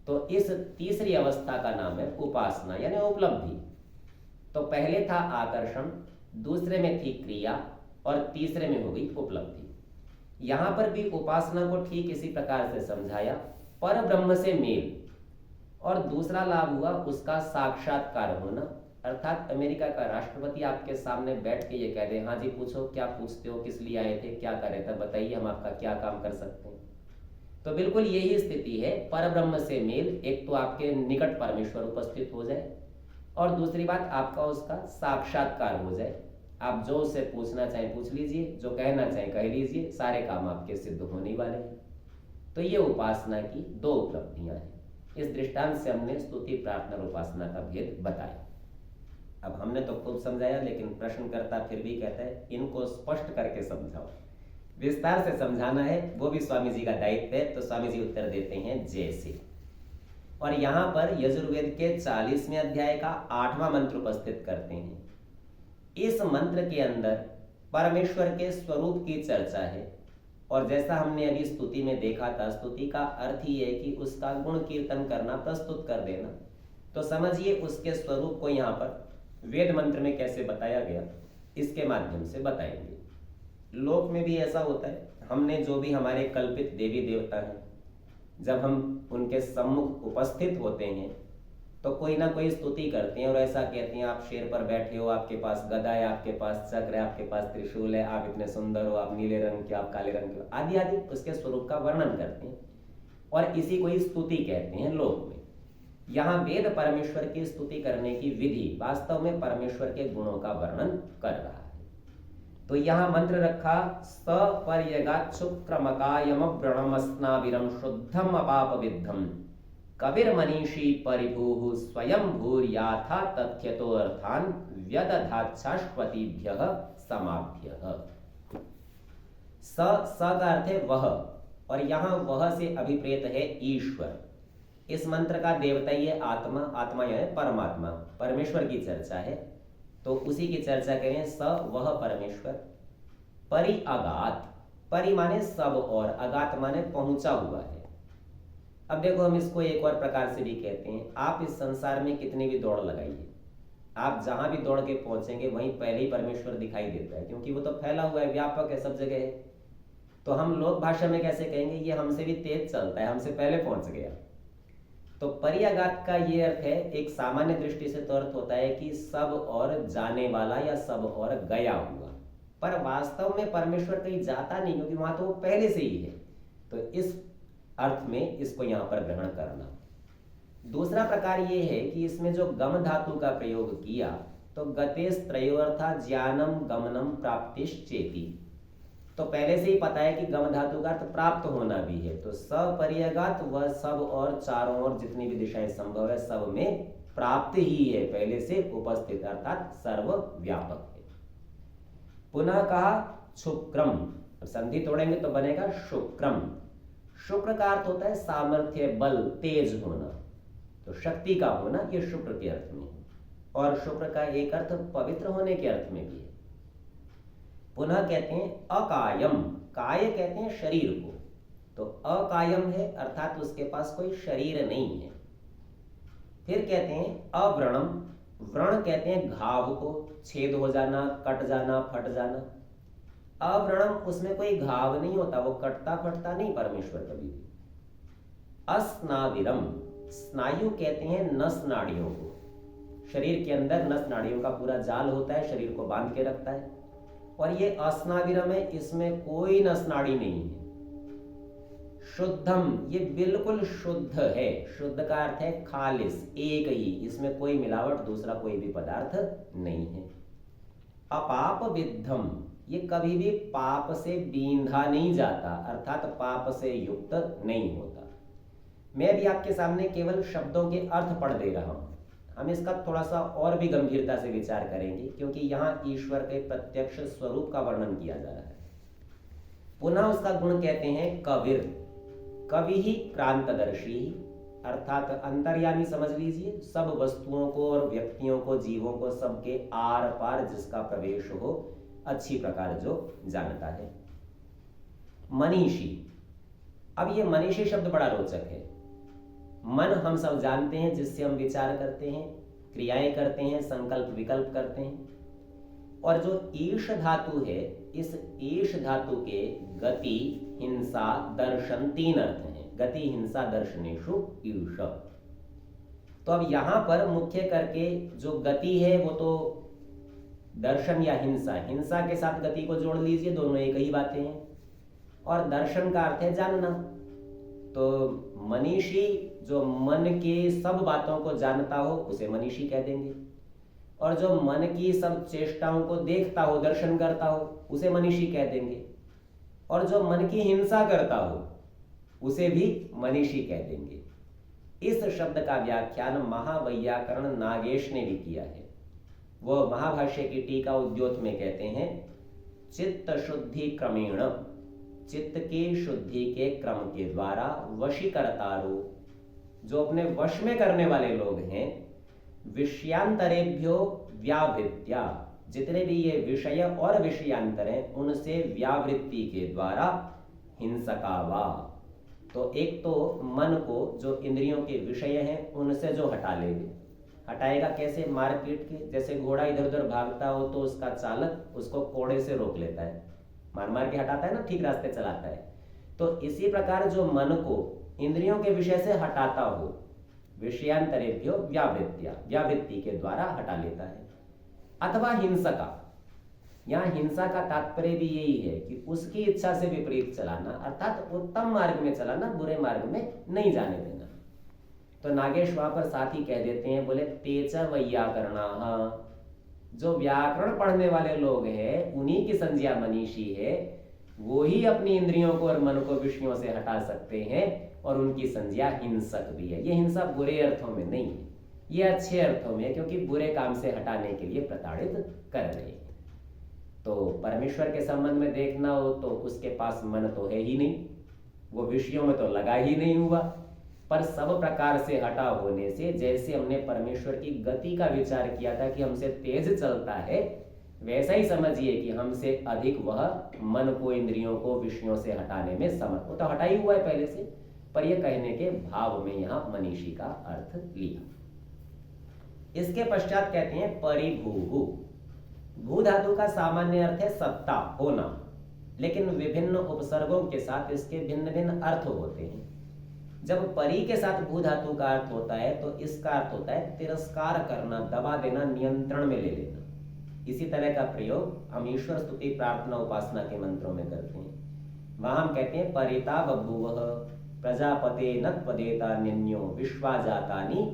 [SPEAKER 1] तो इस तीसरी अवस्था का नाम है उपासना यानी उपलब्धि। तो पहले था आकर्षण, दूसरे में थी क्रिया और तीसरे में हो गई उपलब्धि। यहां पर भी उपासना को ठीक इसी प्रकार से समझाया, पर ब्रह्म से मेल, और दूसरा लाभ हुआ उसका साक्षात्कार होना, अर्थात अमेरिका का राष्ट्रपति आपके सामने बैठ के ये कह दे, हाँ जी पूछो, क्या पूछते हो, किस लिए आए थे, क्या कर रहे थे, बताइए, हम आपका क्या काम कर सकते हैं। तो बिल्कुल यही स्थिति है, पर ब्रह्म से मेल। एक तो आपके निकट परमेश्वर उपस्थित हो जाए और दूसरी बात आपका उसका साक्षात्कार हो जाए। आप जो उससे पूछना चाहें पूछ लीजिए, जो कहना चाहें कह लीजिए, सारे काम आपके सिद्ध होने वाले हैं। तो ये उपासना की दो उपलब्धियां हैं। इस दृष्टांत से हमने स्तुति, प्रार्थना और उपासना का भेद बताया। अब हमने तो खूब समझाया, लेकिन प्रश्नकर्ता फिर भी कहता है इनको स्पष्ट करके समझाओ, विस्तार से समझाना है, वो भी स्वामी जी का दायित्व है। तो स्वामी जी उत्तर देते हैं जैसे। और यहां पर यजुर्वेद के 40वें अध्याय का 8वां मंत्र उपस्थित करते हैं। इस मंत्र के अंदर परमेश्वर के स्वरूप की चर्चा है, और जैसा हमने अभी स्तुति में देखा था, स्तुति का अर्थ ही है कि उसका गुण कीर्तन करना, प्रस्तुत कर देना। तो समझिए उसके स्वरूप को यहाँ पर वेद मंत्र में कैसे बताया गया, इसके माध्यम से बताएंगे। लोक में भी ऐसा होता है, हमने जो भी हमारे कल्पित देवी देवता हैं, जब हम उनके सम्मुख उपस्थित होते हैं तो कोई ना कोई स्तुति करते हैं और ऐसा कहते हैं, आप शेर पर बैठे हो, आपके पास गदा है, आपके पास चक्र है, आपके पास त्रिशूल है, आप इतने सुंदर हो, आप नीले रंग के, आप काले रंग के, आदि आदि उसके स्वरूप का वर्णन करते हैं और इसी को ही स्तुति कहते हैं लोक में। यहाँ वेद परमेश्वर की स्तुति करने की विधि वास्तव में परमेश्वर के गुणों का वर्णन कर रहा है। तो यहाँ मंत्र रखा, सपर्यगात् शुक्रमकायम व्रणमस्नाविरम शुद्धम अपाप विद्धम कबीर मनीषी परिभूः स्वयं भूर्याथा तथ्यतो अर्थान व्यदधात् शाश्वतीभ्यः समाभ्यः। स का अर्थ है वह, और यहाँ वह से अभिप्रेत है ईश्वर। इस मंत्र का देवता ही है आत्मा, आत्मा यानी परमात्मा, परमेश्वर की चर्चा है, तो उसी की चर्चा करें। स वह परमेश्वर, परि अगात, परि माने सब और अगात माने पहुंचा हुआ है। अब देखो हम इसको एक और प्रकार से भी कहते हैं, आप इस संसार में कितनी भी दौड़ लगाइए, आप जहां भी दौड़ के पहुंचेंगे वहीं पहले ही परमेश्वर दिखाई देता है, क्योंकि वो तो फैला हुआ है, व्यापक है, सब जगह है। तो हम लोक भाषा में कैसे कहेंगे, ये हमसे भी तेज चलता है, हमसे पहले पहुंच गया। तो परिअगात का ये अर्थ है, एक सामान्य दृष्टि से तो अर्थ होता है कि सब और जाने वाला या सब और गया हुआ, पर वास्तव में परमेश्वर कहीं जाता नहीं, क्योंकि वहां तो वो पहले से ही है। तो इस अर्थ में इसको यहां पर ग्रहण करना। दूसरा प्रकार ये है कि इसमें जो गम धातु का प्रयोग किया, तो गतेश त्रयोर्था ज्ञानम गमनम प्राप्तिश्चेति, तो पहले से ही पता है कि गम धातु का अर्थ प्राप्त होना भी है। तो सपर्यगात वह सब और चारों ओर जितनी भी दिशाएं संभव है सब में प्राप्त ही है, पहले से उपस्थित, अर्थात सर्वव्यापक है। पुनः कहा शुक्रम, संधि तोड़ेंगे तो बनेगा शुक्रम। शुक्र का अर्थ होता है सामर्थ्य, बल, तेज होना, तो शक्ति का होना, यह शुक्र के अर्थ में है। और शुक्र का एक अर्थ पवित्र होने के अर्थ में भी है। पुनः कहते हैं अकायम, काय कहते हैं शरीर को, तो अकायम है अर्थात उसके पास कोई शरीर नहीं है। फिर कहते हैं अव्रणम, व्रण कहते हैं घाव को, छेद हो जाना, कट जाना, फट जाना। अव्रणम, उसमें कोई घाव नहीं होता, वो कटता फटता नहीं परमेश्वर कभी भी। अस्नाविरम, स्नायु कहते हैं नस नाड़ियों को, शरीर के अंदर नस नाड़ियों का पूरा जाल होता है, शरीर को बांध के रखता है, और ये अस्नाविरम है, इसमें कोई नस नाड़ी नहीं है। शुद्धम, ये बिल्कुल शुद्ध है, शुद्ध का अर्थ है खालिस, एक ही, इसमें कोई मिलावट, दूसरा कोई भी पदार्थ नहीं है। अपाप विद्धम, ये कभी भी पाप से बींधा नहीं जाता, अर्थात पाप से युक्त नहीं होता। मैं भी आपके सामने केवल शब्दों के अर्थ पढ़ दे रहा हूं, हम इसका थोड़ा सा और भी गंभीरता से विचार करेंगे, क्योंकि यहां ईश्वर के प्रत्यक्ष स्वरूप का वर्णन किया जा रहा है। पुनः उसका गुण कहते हैं कविर, कवि ही क्रांतदर्शी, अर्थात अंतर्यामी समझ लीजिए, सब वस्तुओं को और व्यक्तियों को, जीवों को, सबके आर पार जिसका प्रवेश हो अच्छी प्रकार जो जानता है। मनीषी, अब ये मनीषी शब्द बड़ा रोचक है। मन हम सब जानते हैं, जिससे हम विचार करते हैं, क्रियाएं करते हैं, संकल्प विकल्प करते हैं। और जो ईश धातु है, इस ईश धातु के गति, हिंसा, दर्शन 3 अर्थ हैं। गति, हिंसा, दर्शनेषु ईश। तो अब यहां पर मुख्य करके जो गति है वो तो दर्शन या हिंसा, हिंसा के साथ गति को जोड़ लीजिए, दोनों एक ही बातें हैं। और दर्शन का अर्थ है जानना। तो मनीषी जो मन के सब बातों को जानता हो उसे मनीषी कह देंगे, और जो मन की सब चेष्टाओं को देखता हो, दर्शन करता हो, उसे मनीषी कह देंगे। और जो मन की हिंसा करता हो उसे भी मनीषी कह देंगे। इस शब्द का व्याख्यान महावैयाकरण नागेश ने भी किया है। वो महाभाष्य की टीका उद्योत में कहते हैं, चित्त शुद्धि क्रमेण, चित्त की शुद्धि के क्रम के द्वारा वशीकर्तारो, जो अपने वश में करने वाले लोग हैं, विषयांतरेभ्यो व्यावृत्या, जितने भी ये विषय और विषयांतर हैं उनसे व्यावृत्ति के द्वारा हिंसकावा। तो एक तो मन को जो इंद्रियों के विषय हैं उनसे जो हटा लेंगे, हटाएगा कैसे? मारपीट के। जैसे घोड़ा इधर उधर भागता हो तो उसका चालक उसको कोड़े से रोक लेता है, मार मार के हटाता है ना, ठीक रास्ते चलाता है। तो इसी प्रकार जो मन को इंद्रियों के विषय से हटाता हो, विषयांतरेभ्यो व्यावृत्या, व्यावृत्ति के द्वारा हटा लेता है। अथवा हिंसका, यहाँ हिंसा का तात्पर्य भी यही है कि उसकी इच्छा से विपरीत चलाना, अर्थात उत्तम मार्ग में चलाना, बुरे मार्ग में नहीं जाने देना। तो नागेश वहां पर साथ ही कह देते हैं, बोले तेज वैयाकरणाः, जो व्याकरण पढ़ने वाले लोग हैं उन्हीं की संज्ञा मनीषी है, वो ही अपनी इंद्रियों को और मन को विषयों से हटा सकते हैं, और उनकी संज्ञा हिंसक भी है। ये हिंसा बुरे अर्थों में नहीं है, ये अच्छे अर्थों में है, क्योंकि बुरे काम से हटाने के लिए प्रताड़ित कर रहे हैं। तो परमेश्वर के संबंध में देखना हो तो उसके पास मन तो है ही नहीं, वो विषयों में तो लगा ही नहीं हुआ, पर सब प्रकार से हटा होने से, जैसे हमने परमेश्वर की गति का विचार किया था कि हमसे तेज चलता है, वैसा ही समझिए कि हमसे अधिक वह मन को, इंद्रियों को विषयों से हटाने में समर्थ। वो तो हटा ही हुआ है पहले से, पर यह कहने के भाव में यहां मनीषी का अर्थ लिया। इसके पश्चात कहते हैं परिभूः। भू धातु का सामान्य अर्थ है सत्ता, होना, लेकिन विभिन्न उपसर्गों के साथ इसके भिन्न भिन्न अर्थ होते हैं। जब परि के साथ भू धातु का अर्थ होता है तो इसका अर्थ होता है तिरस्कार करना, दबा देना, नियंत्रण में ले लेना। इसी तरह का प्रयोग हम ईश्वर स्तुति, प्रार्थना, उपासना के मंत्रों में करते हैं। वहां हम कहते हैं परिता बभूवः प्रजापते नत्पदेता निन्यो विश्वा जातानि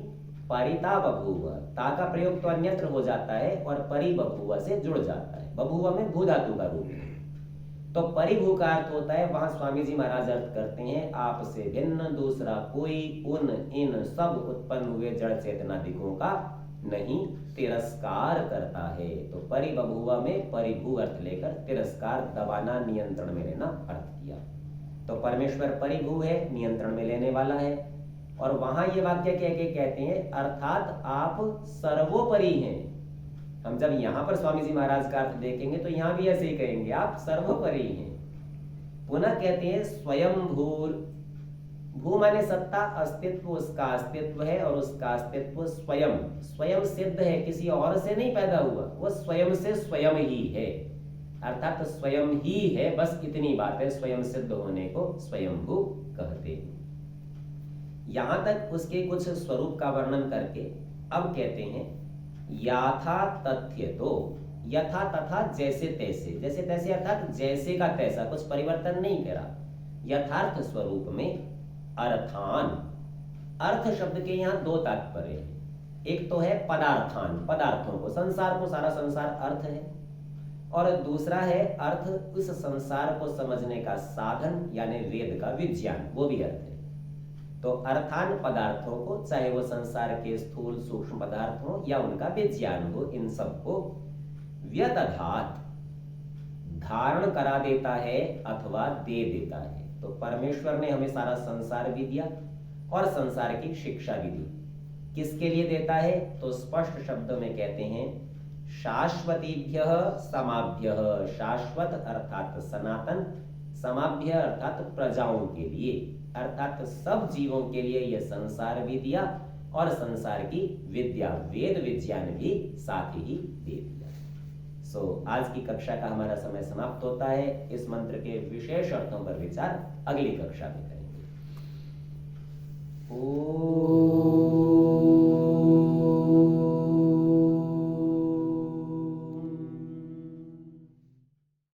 [SPEAKER 1] परिता बभूव। ता का प्रयोग तो अन्यत्र हो जाता है और परि बभूव से जुड़ जाता है। बभूव में भू धातु का रूप है। तो परिभू का अर्थ होता है, वहां स्वामी जी महाराज अर्थ करते हैं, आपसे भिन्न दूसरा कोई उन इन सब उत्पन्न हुए जड़ चेतनादिकों का नहीं तिरस्कार करता है। तो परिबभूव में परिभू अर्थ लेकर तिरस्कार, दबाना, नियंत्रण में लेना अर्थ किया। तो परमेश्वर परिभू है, नियंत्रण में लेने वाला है। और वहां ये वाक्य कह के कहते हैं अर्थात आप सर्वोपरि हैं। हम जब यहां पर स्वामी जी महाराज का अर्थ देखेंगे तो यहां भी ऐसे ही कहेंगे, आप सर्वोपरि हैं। पुनः कहते हैं स्वयं भूर। भू माने सत्ता, अस्तित्व, उसका अस्तित्व है और उसका अस्तित्व स्वयं, स्वयं सिद्ध है, किसी और से नहीं पैदा हुआ, वो स्वयं से स्वयं ही है, अर्थात स्वयं ही है। बस इतनी बात है, स्वयं सिद्ध होने को स्वयंभू कहते हैं। यहां तक उसके कुछ स्वरूप का वर्णन करके अब कहते हैं याथा तथ्य, तो यथा तथा जैसे तैसे, जैसे तैसे अर्थात जैसे का तैसा, कुछ परिवर्तन नहीं करा। यथार्थ स्वरूप में अर्थान, अर्थ शब्द के यहाँ दो तात्पर्य हैं। एक तो है पदार्थान, पदार्थों को, संसार को, सारा संसार अर्थ है, और दूसरा है अर्थ उस संसार को समझने का साधन, यानी वेद का विज्ञान, वो भी अर्थ है। तो अर्थान पदार्थों को, चाहे वो संसार के स्थूल सूक्ष्म पदार्थ हो या उनका विज्ञान हो, इन सबको व्यदधात, धारण करा देता है अथवा दे देता है। तो परमेश्वर ने हमें सारा संसार भी दिया और संसार की शिक्षा भी दी। किसके लिए देता है? तो स्पष्ट शब्दों में कहते हैं शाश्वतीभ्यः समाभ्यः, शाश्वत अर्थात सनातन, समाभ्य अर्थात प्रजाओं के लिए, अर्थात सब जीवों के लिए यह संसार विद्या और संसार की विद्या वेद विज्ञान भी साथ ही दे दिया। आज की कक्षा का हमारा समय समाप्त होता है। इस मंत्र के विशेष अर्थों पर विचार अगली कक्षा में करेंगे।